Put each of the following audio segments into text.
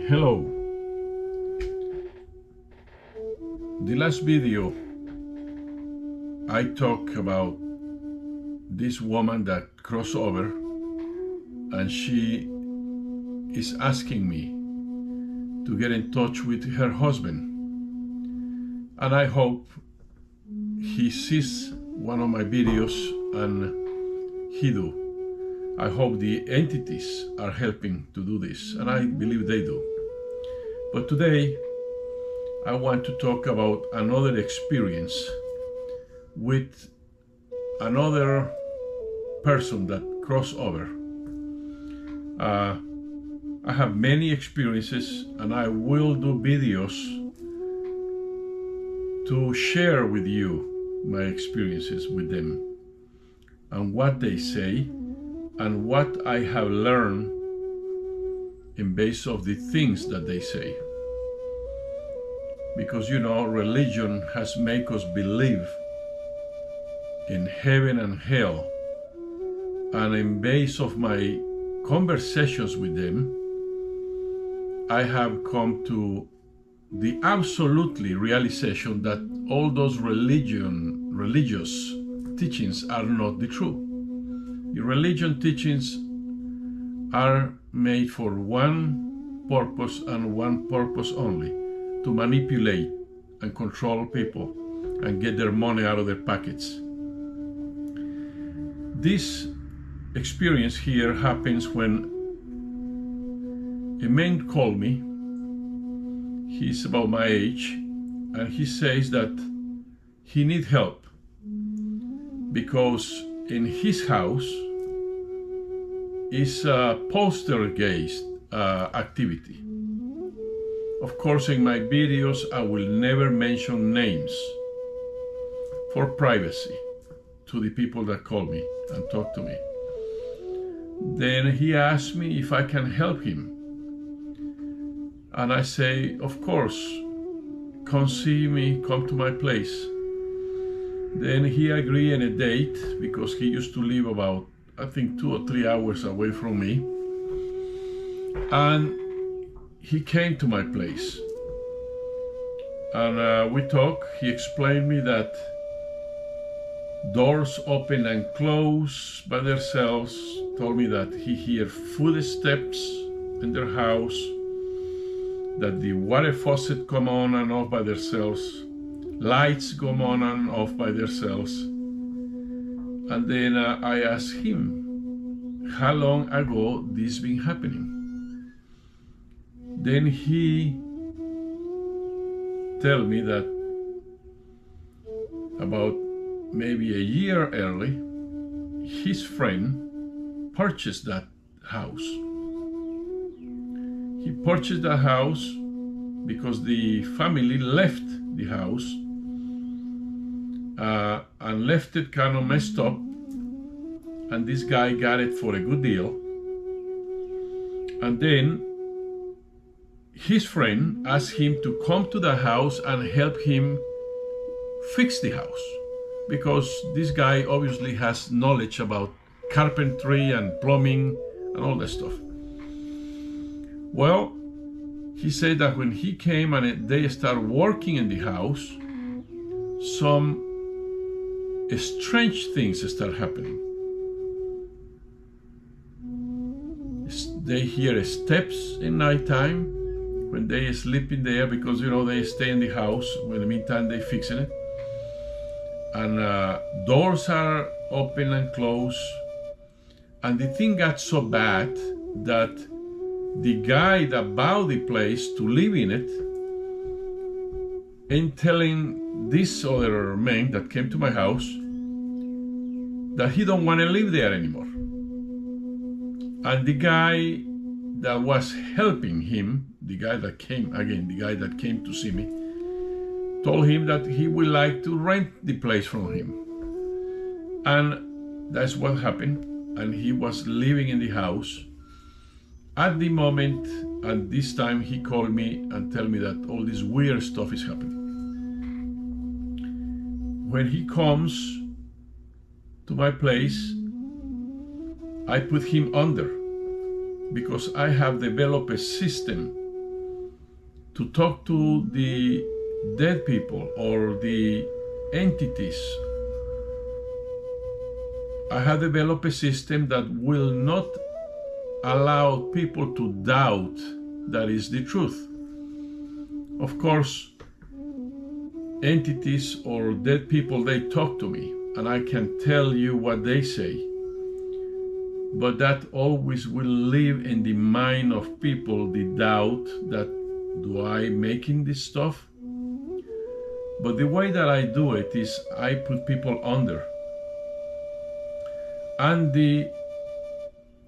Hello. The last video I talked about this woman that crossed over, and she is asking me to get in touch with her husband, and I hope he sees one of my videos and he do. I hope the entities are helping to do this, and I believe they do. But today I want to talk about another experience with another person that crossed over. I have many experiences, and I will do videos to share with you my experiences with them and what they say and what I have learned in base of the things that they say. Because you know, religion has made us believe in heaven and hell, and in base of my conversations with them, I have come to the absolutely realization that all those religious teachings are not the truth. The religion teachings are made for one purpose and one purpose only: to manipulate and control people and get their money out of their pockets. This experience here happens when a man called me. He's about my age, and he says that he needs help because in his house is a poltergeist activity. Of course, in my videos, I will never mention names for privacy to the people that call me and talk to me. Then he asked me if I can help him. And I say, of course, come see me, come to my place. Then he agreed on a date because he used to live about, I think, 2 or 3 hours away from me. And he came to my place. And we talked. He explained me that doors open and close by themselves. Told me that he heard footsteps in their house, that the water faucet come on and off by themselves, lights go on and off by themselves. And then I asked him how long ago this been happening. Then he tell me that about maybe a year early, his friend purchased that house. He purchased the house because the family left the house and left it kind of messed up, and this guy got it for a good deal. And then his friend asked him to come to the house and help him fix the house, because this guy obviously has knowledge about carpentry and plumbing and all that stuff. Well, he said that when he came and they started working in the house, some strange things start happening. They hear steps in nighttime when they sleep in there, because you know they stay in the house. In the meantime, they fixing it. And doors are open and closed. And the thing got so bad that the guy that bought the place to live in it and telling this other man that came to my house that he don't want to live there anymore. And the guy that was helping him, the guy that came to see me, told him that he would like to rent the place from him. And that's what happened. And he was living in the house at the moment, and this time he called me and told me that all this weird stuff is happening. When he comes to my place, I put him under, because I have developed a system to talk to the dead people or the entities. I have developed a system that will not allow people to doubt that is the truth. Of course, entities or dead people, they talk to me and I can tell you what they say, but that always will live in the mind of people, the doubt that, do I making this stuff? But the way that I do it is I put people under, and the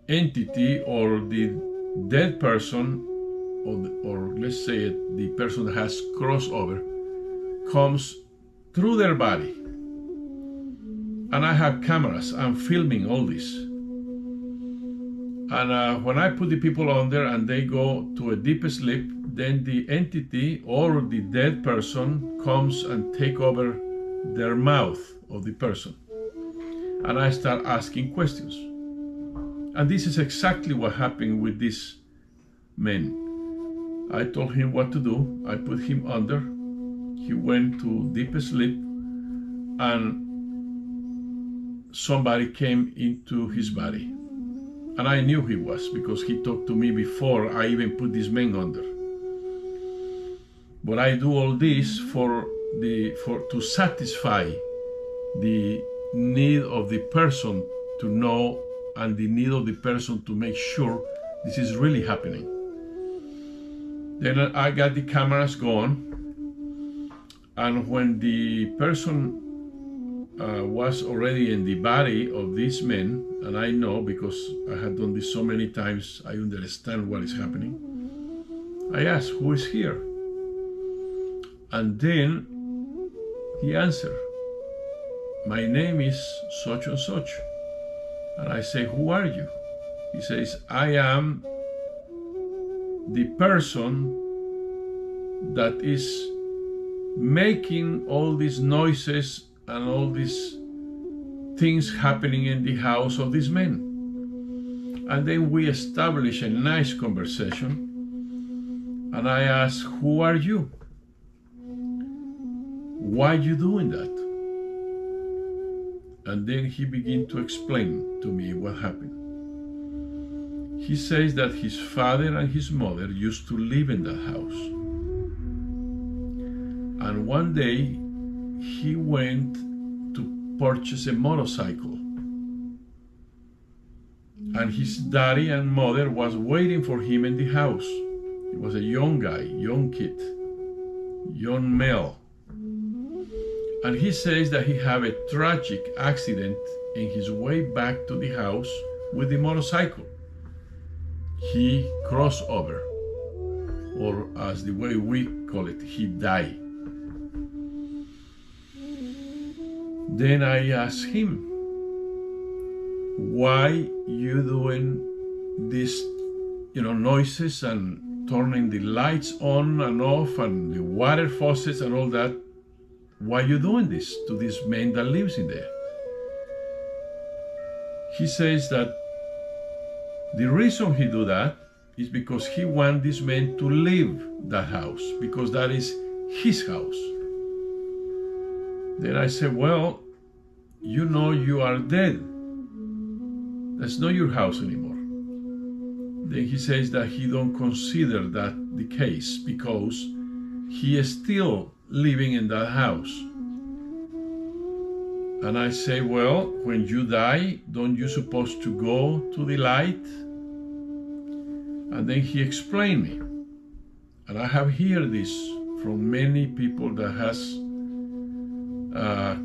entity or the dead person, or let's say it, the person that has crossover, comes through their body. And I have cameras, I'm filming all this. And when I put the people under and they go to a deep sleep, then the entity or the dead person comes and take over their mouth of the person. And I start asking questions. And this is exactly what happened with this man. I told him what to do. I put him under. He went to deep sleep, and somebody came into his body. And I knew he was, because he talked to me before I even put this man under. But I do all this to satisfy the need of the person to know, and the need of the person to make sure this is really happening. Then I got the cameras going, and when the person was already in the body of this man, and I know because I had done this so many times, I understand what is happening. I asked, who is here? And then he answered, my name is such and such. And I say, who are you? He says, I am the person that is making all these noises and all these things happening in the house of this man. And then we establish a nice conversation. And I ask, who are you? Why are you doing that? And then he began to explain to me what happened. He says that his father and his mother used to live in that house. And one day he went to purchase a motorcycle. And his daddy and mother was waiting for him in the house. He was a young guy, young kid, young male. And he says that he had a tragic accident in his way back to the house with the motorcycle. He crossed over, or as the way we call it, he died. Then I asked him, why you doing these, noises and turning the lights on and off and the water faucets and all that? Why are you doing this to this man that lives in there? He says that the reason he do that is because he wants this man to leave that house, because that is his house. Then I said, well, you are dead. That's not your house anymore. Then he says that he don't consider that the case because he is still living in that house. And I say, well, when you die, don't you supposed to go to the light? And then he explained me. And I have heard this from many people that has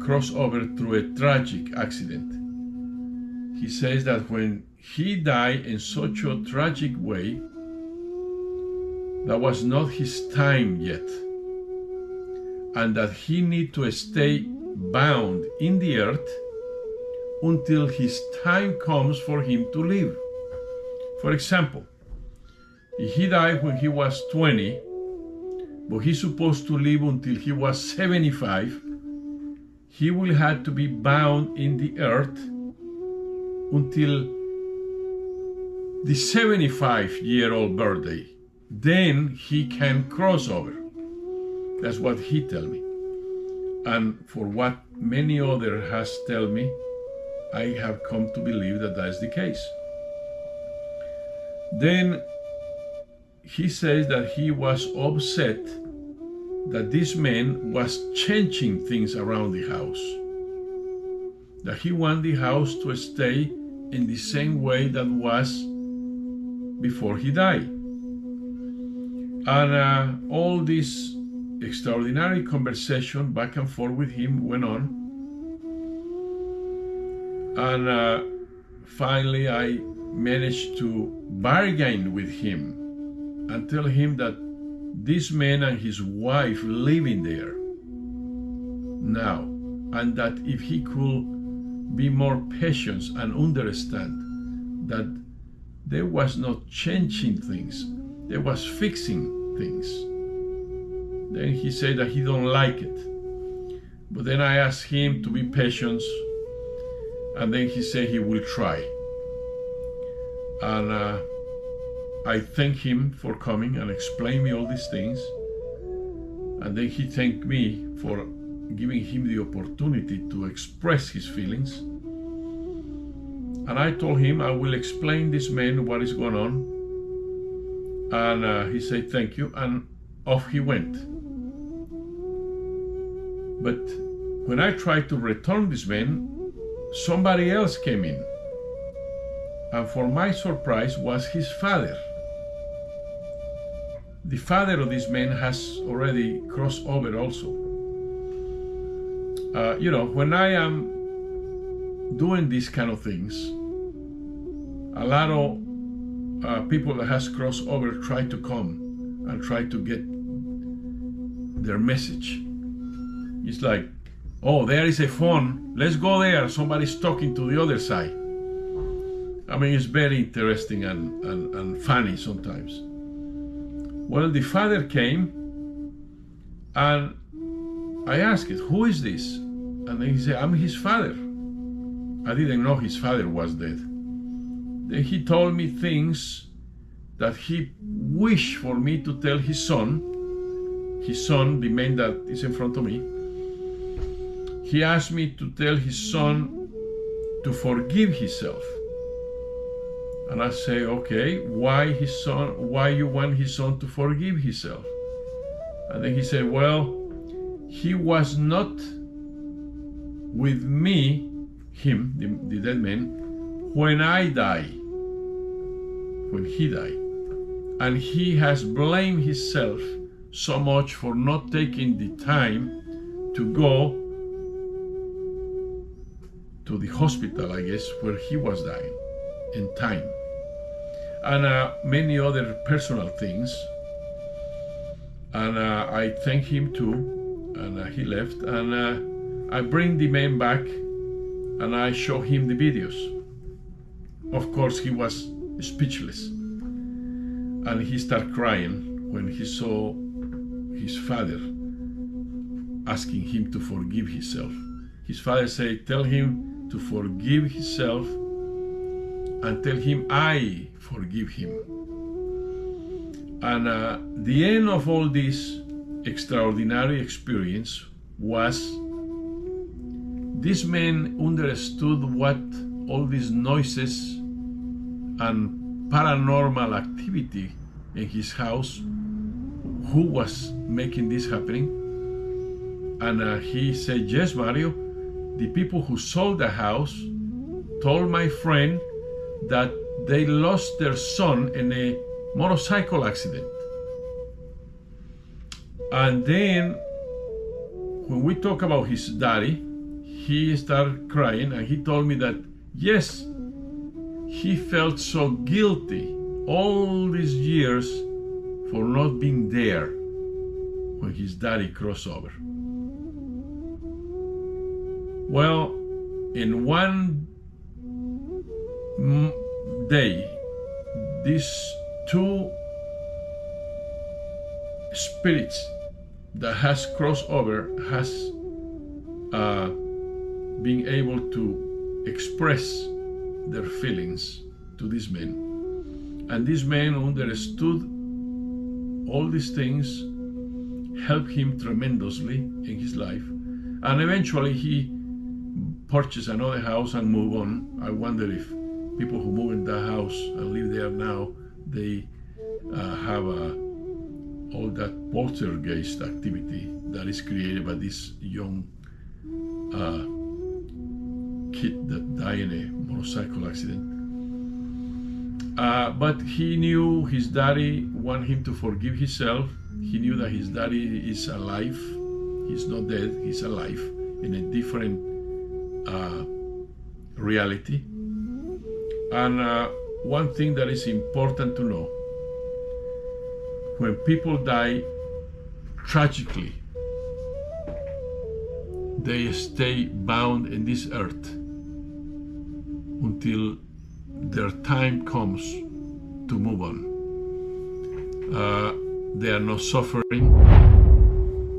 crossed over through a tragic accident. He says that when he died in such a tragic way, that was not his time yet, and that he need to stay bound in the earth until his time comes for him to live. For example, if he died when he was 20, but he's supposed to live until he was 75, he will have to be bound in the earth until the 75-year-old birthday. then he can cross over. That's what he tell me. And for what many others has tell me, I have come to believe that that's the case. Then he says that he was upset that this man was changing things around the house. That he wanted the house to stay in the same way that was before he died. And all this extraordinary conversation back and forth with him went on. And finally I managed to bargain with him and tell him that this man and his wife living there now, and that if he could be more patient and understand that there was not changing things, there was fixing things. Then he said that he don't like it. But then I asked him to be patient, and then he said he will try. And I thank him for coming and explain me all these things. And then he thanked me for giving him the opportunity to express his feelings. And I told him I will explain this man what is going on. And he said thank you, and off he went. But when I tried to return this man, somebody else came in. And for my surprise was his father. The father of this man has already crossed over also. When I am doing these kind of things, a lot of people that has crossed over try to come and try to get their message. It's like, oh, there is a phone, let's go there, somebody's talking to the other side. I mean, it's very interesting and funny sometimes. Well, the father came, and I asked, who is this? And then he said, I'm his father. I didn't know his father was dead. Then he told me things that he wished for me to tell his son, the man that is in front of me. He asked me to tell his son to forgive himself. And I say, okay, why you want his son to forgive himself? And then he said, well, he was not with me, him, the dead man, when I die, when he died. And he has blamed himself so much for not taking the time to go to the hospital, I guess, where he was dying in time. And many other personal things. And I thank him too. And he left. And I bring the man back and I show him the videos. Of course, he was speechless. And he started crying when he saw his father asking him to forgive himself. His father said, tell him to forgive himself and tell him I forgive him. And the end of all this extraordinary experience was this man understood what all these noises and paranormal activity in his house, who was making this happening. And he said, yes, Mario, the people who sold the house told my friend that they lost their son in a motorcycle accident. And then when we talk about his daddy, he started crying and he told me that, yes, he felt so guilty all these years for not being there when his daddy crossed over. Well, in one day, these two spirits that has crossed over has been able to express their feelings to this man. And this man understood all these things helped him tremendously in his life. And eventually he purchased another house and moved on. I wonder if people who move in that house and live there now, they have all that poltergeist activity that is created by this young kid that died in a motorcycle accident. But he knew his daddy wanted him to forgive himself. He knew that his daddy is alive. He's not dead, he's alive in a different reality. And one thing that is important to know, when people die tragically, they stay bound in this earth until their time comes to move on. They are not suffering,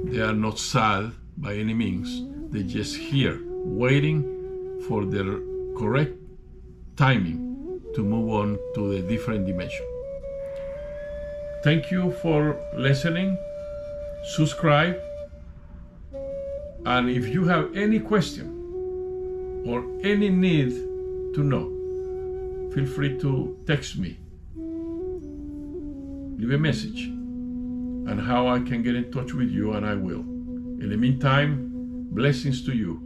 they are not sad by any means. They're just here, waiting for their correct timing to move on to the different dimension. Thank you for listening. Subscribe. And if you have any question or any need to know, feel free to text me, leave a message, and how I can get in touch with you, and I will. In the meantime, blessings to you.